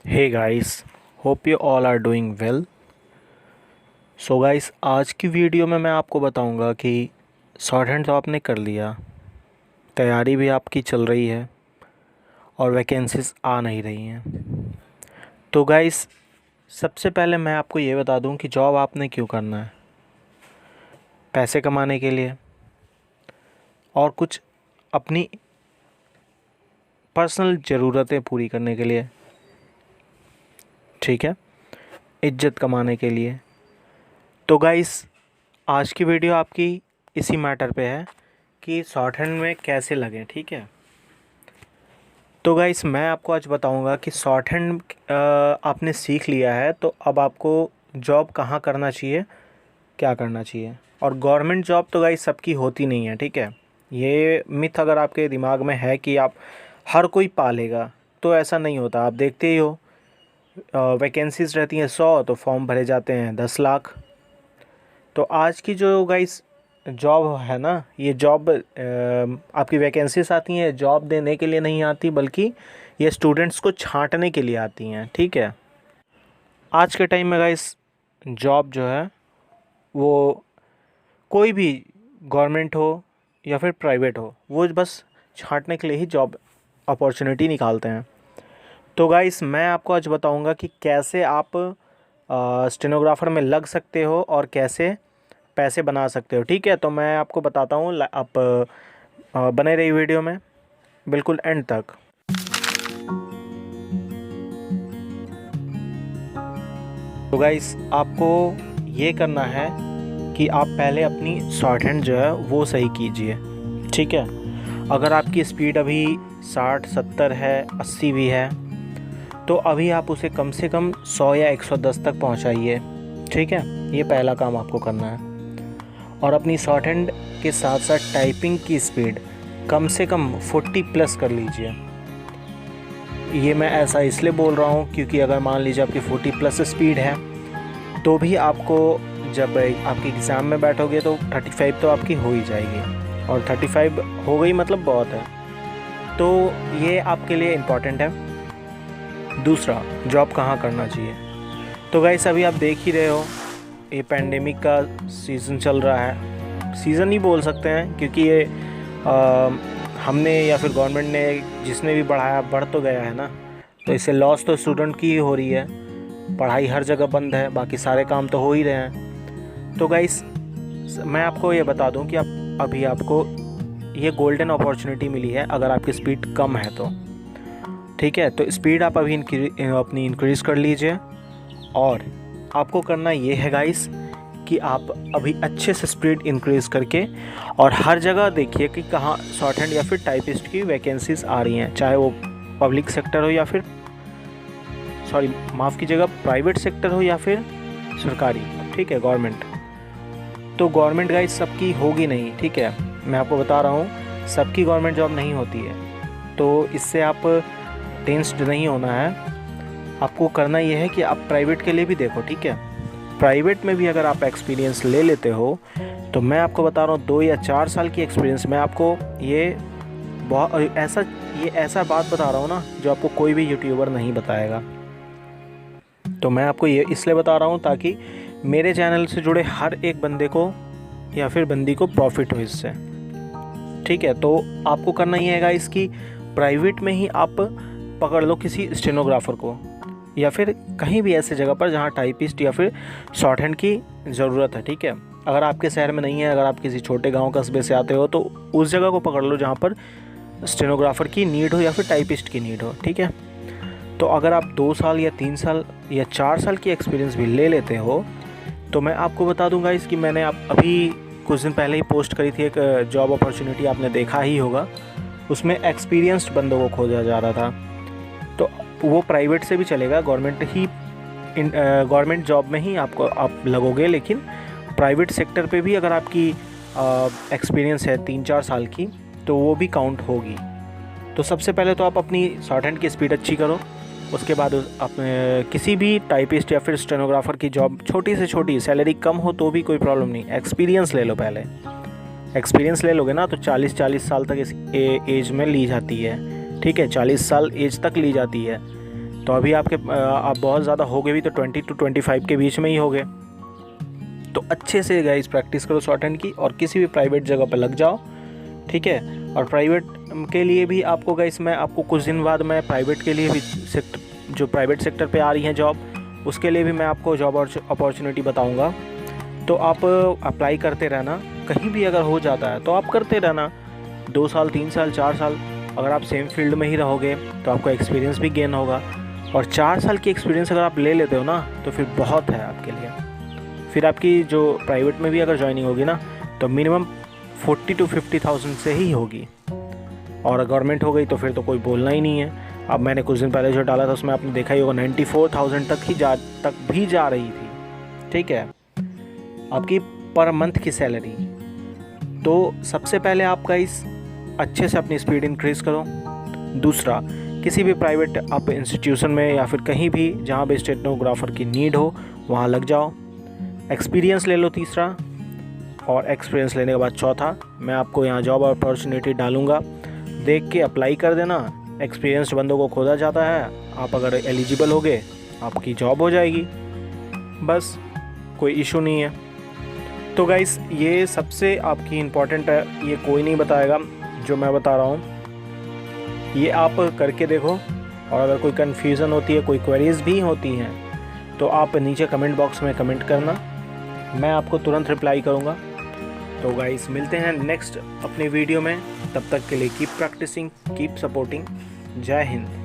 Hey guys, hope you all are doing well. So guys, आज की video में मैं आपको बताऊंगा कि शॉर्ट हैंड तो आपने कर लिया, तैयारी भी आपकी चल रही है और वैकेंसीज आ नहीं रही हैं। तो गाइस, सबसे पहले मैं आपको ये बता दूं कि जॉब आपने क्यों करना है। पैसे कमाने के लिए और कुछ अपनी पर्सनल ज़रूरतें पूरी करने के लिए, ठीक है, इज्जत कमाने के लिए। तो गाइस, आज की वीडियो आपकी इसी मैटर पे है कि शॉर्ट हैंड में कैसे लगें, ठीक है। तो गाइस, मैं आपको आज बताऊंगा कि शॉर्ट हैंड आपने सीख लिया है तो अब आपको जॉब कहाँ करना चाहिए, क्या करना चाहिए। और गवर्नमेंट जॉब तो गाइस सबकी होती नहीं है, ठीक है। ये मिथ अगर आपके दिमाग में है कि आप हर कोई पालेगा, तो ऐसा नहीं होता। आप देखते ही हो, वैकेंसीज़ रहती हैं 100 तो फॉर्म भरे जाते हैं 10 लाख। तो आज की जो गाइस जॉब है ना, ये जॉब आपकी वैकेंसीज आती हैं जॉब देने के लिए नहीं आती, बल्कि ये स्टूडेंट्स को छांटने के लिए आती हैं, ठीक है। आज के टाइम में गाइस जॉब जो है वो कोई भी गवर्नमेंट हो या फिर प्राइवेट हो, वो बस छांटने के लिए ही जॉब अपॉर्चुनिटी निकालते हैं। तो गाइस, मैं आपको आज बताऊंगा कि कैसे आप स्टेनोग्राफर में लग सकते हो और कैसे पैसे बना सकते हो, ठीक है। तो मैं आपको बताता हूँ, आप बने रही वीडियो में बिल्कुल एंड तक। तो गाइस, आपको ये करना है कि आप पहले अपनी शॉर्ट हैंड जो है वो सही कीजिए, ठीक है। अगर आपकी स्पीड अभी 60 70 है, 80 भी है, तो अभी आप उसे कम से कम 100 या 110 तक पहुंचाइए, ठीक है। ये पहला काम आपको करना है। और अपनी शॉर्ट हैंड के साथ साथ टाइपिंग की स्पीड कम से कम 40 प्लस कर लीजिए। ये मैं ऐसा इसलिए बोल रहा हूँ क्योंकि अगर मान लीजिए आपकी 40 प्लस स्पीड है, तो भी आपको जब आपके एग्ज़ाम में बैठोगे तो 35 तो आपकी हो ही जाएगी, और 35 हो गई मतलब बहुत है। तो ये आपके लिए इम्पॉर्टेंट है। दूसरा, जॉब कहाँ करना चाहिए। तो गाइस, अभी आप देख ही रहे हो, ये पेंडेमिक का सीज़न चल रहा है। सीज़न ही बोल सकते हैं क्योंकि ये हमने या फिर गवर्नमेंट ने जिसने भी बढ़ाया, बढ़ तो गया है ना, तो इससे लॉस तो स्टूडेंट की ही हो रही है। पढ़ाई हर जगह बंद है, बाकी सारे काम तो हो ही रहे हैं। तो गाइस, मैं आपको ये बता दूं कि अभी आपको ये गोल्डन अपॉर्चुनिटी मिली है अगर आपकी स्पीड कम है तो, ठीक है। तो स्पीड आप अभी अपनी इंक्रीज़ कर लीजिए। और आपको करना ये है गाइस कि आप अभी अच्छे से स्पीड इंक्रीज़ करके और हर जगह देखिए कि कहाँ शॉर्ट हैंड या फिर टाइपिस्ट की वैकेंसीज़ आ रही हैं, चाहे वो पब्लिक सेक्टर हो या फिर माफ़ कीजिएगा, प्राइवेट सेक्टर हो या फिर सरकारी, ठीक है, गवर्नमेंट। तो गवर्नमेंट गाइस सबकी होगी नहीं, ठीक है। मैं आपको बता रहा हूँ, सबकी गवर्नमेंट जॉब नहीं होती है, तो इससे आप टेंस्ड नहीं होना है। आपको करना ये है कि आप प्राइवेट के लिए भी देखो, ठीक है। प्राइवेट में भी अगर आप एक्सपीरियंस ले लेते हो, तो मैं आपको बता रहा हूँ 2 या 4 साल की एक्सपीरियंस में आपको ये बहुत ऐसा बात बता रहा हूँ ना, जो आपको कोई भी यूट्यूबर नहीं बताएगा। तो मैं आपको ये इसलिए बता रहा हूँ ताकि मेरे चैनल से जुड़े हर एक बंदे को या फिर बंदी को प्रॉफिट हो इससे, ठीक है। तो आपको करना ये है इसकी प्राइवेट में ही आप पकड़ लो किसी स्टेनोग्राफर को, या फिर कहीं भी ऐसे जगह पर जहाँ टाइपिस्ट या फिर शॉर्ट हैंड की ज़रूरत है, ठीक है। अगर आपके शहर में नहीं है, अगर आप किसी छोटे गांव कस्बे से आते हो, तो उस जगह को पकड़ लो जहाँ पर स्टेनोग्राफर की नीड हो या फिर टाइपिस्ट की नीड हो, ठीक है। तो अगर आप 2 साल या 3 साल या 4 साल की एक्सपीरियंस भी ले लेते हो, तो मैं आपको बता दूंगा इसकी मैंने अभी कुछ दिन पहले ही पोस्ट करी थी एक जॉब अपॉर्चुनिटी, आपने देखा ही होगा। उसमें एक्सपीरियंस्ड बंदों को खोजा जा रहा था। तो वो प्राइवेट से भी चलेगा, गवर्नमेंट जॉब में ही आप लगोगे, लेकिन प्राइवेट सेक्टर पे भी अगर आपकी एक्सपीरियंस है 3-4 साल की, तो वो भी काउंट होगी। तो सबसे पहले तो आप अपनी शॉर्ट हैंड की स्पीड अच्छी करो। उसके बाद आप किसी भी टाइपिस्ट या फिर स्टेनोग्राफर की जॉब, छोटी से छोटी, सैलरी कम हो तो भी कोई प्रॉब्लम नहीं, एक्सपीरियंस ले लो पहले। एक्सपीरियंस ले लोगे ना तो 40 साल तक इस एज में ली जाती है, ठीक है। 40 साल एज तक ली जाती है। तो अभी आप बहुत ज़्यादा होगे भी तो 20 to 25 के बीच में ही होगे। तो अच्छे से गाइस प्रैक्टिस करो शॉर्ट हैंड की और किसी भी प्राइवेट जगह पर लग जाओ, ठीक है। और प्राइवेट के लिए भी आपको गाइस मैं आपको कुछ दिन बाद मैं प्राइवेट के लिए भी जो प्राइवेट सेक्टर पे आ रही हैं जॉब, उसके लिए भी मैं आपको जॉब अपॉर्चुनिटी बताऊंगा। तो आप अप्लाई करते रहना, कहीं भी अगर हो जाता है तो आप करते रहना। 2 साल 3 साल 4 साल अगर आप सेम फील्ड में ही रहोगे तो आपका एक्सपीरियंस भी गेन होगा। और 4 साल की एक्सपीरियंस अगर आप ले लेते हो ना तो फिर बहुत है आपके लिए। फिर आपकी जो प्राइवेट में भी अगर ज्वाइनिंग होगी ना तो मिनिमम 40 to 50,000 से ही होगी। और गवर्नमेंट हो गई तो फिर तो कोई बोलना ही नहीं है। अब मैंने कुछ दिन पहले जो डाला था उसमें आपने देखा ही होगा 94,000 तक भी जा रही थी, ठीक है, आपकी पर मंथ की सैलरी। तो सबसे पहले आपका इस अच्छे से अपनी स्पीड इंक्रीज़ करो। दूसरा, किसी भी प्राइवेट आप इंस्टीट्यूशन में या फिर कहीं भी जहाँ भी स्टेनोग्राफर की नीड हो वहाँ लग जाओ। एक्सपीरियंस ले लो तीसरा, और एक्सपीरियंस लेने के बाद चौथा, मैं आपको यहाँ जॉब अपॉर्चुनिटी डालूँगा, देख के अप्लाई कर देना। एक्सपीरियंस्ड बंदों को खोजा जाता है, आप अगर एलिजिबल होगे आपकी जॉब हो जाएगी, बस कोई इशू नहीं है। तो गाइस ये सबसे आपकी इम्पॉर्टेंट है, ये कोई नहीं बताएगा जो मैं बता रहा हूँ, ये आप करके देखो। और अगर कोई कन्फ्यूज़न होती है, कोई क्वेरीज़ भी होती हैं तो आप नीचे कमेंट बॉक्स में कमेंट करना, मैं आपको तुरंत रिप्लाई करूँगा। तो गाइस मिलते हैं नेक्स्ट अपनी वीडियो में, तब तक के लिए कीप प्रैक्टिसिंग, कीप सपोर्टिंग। जय हिंद।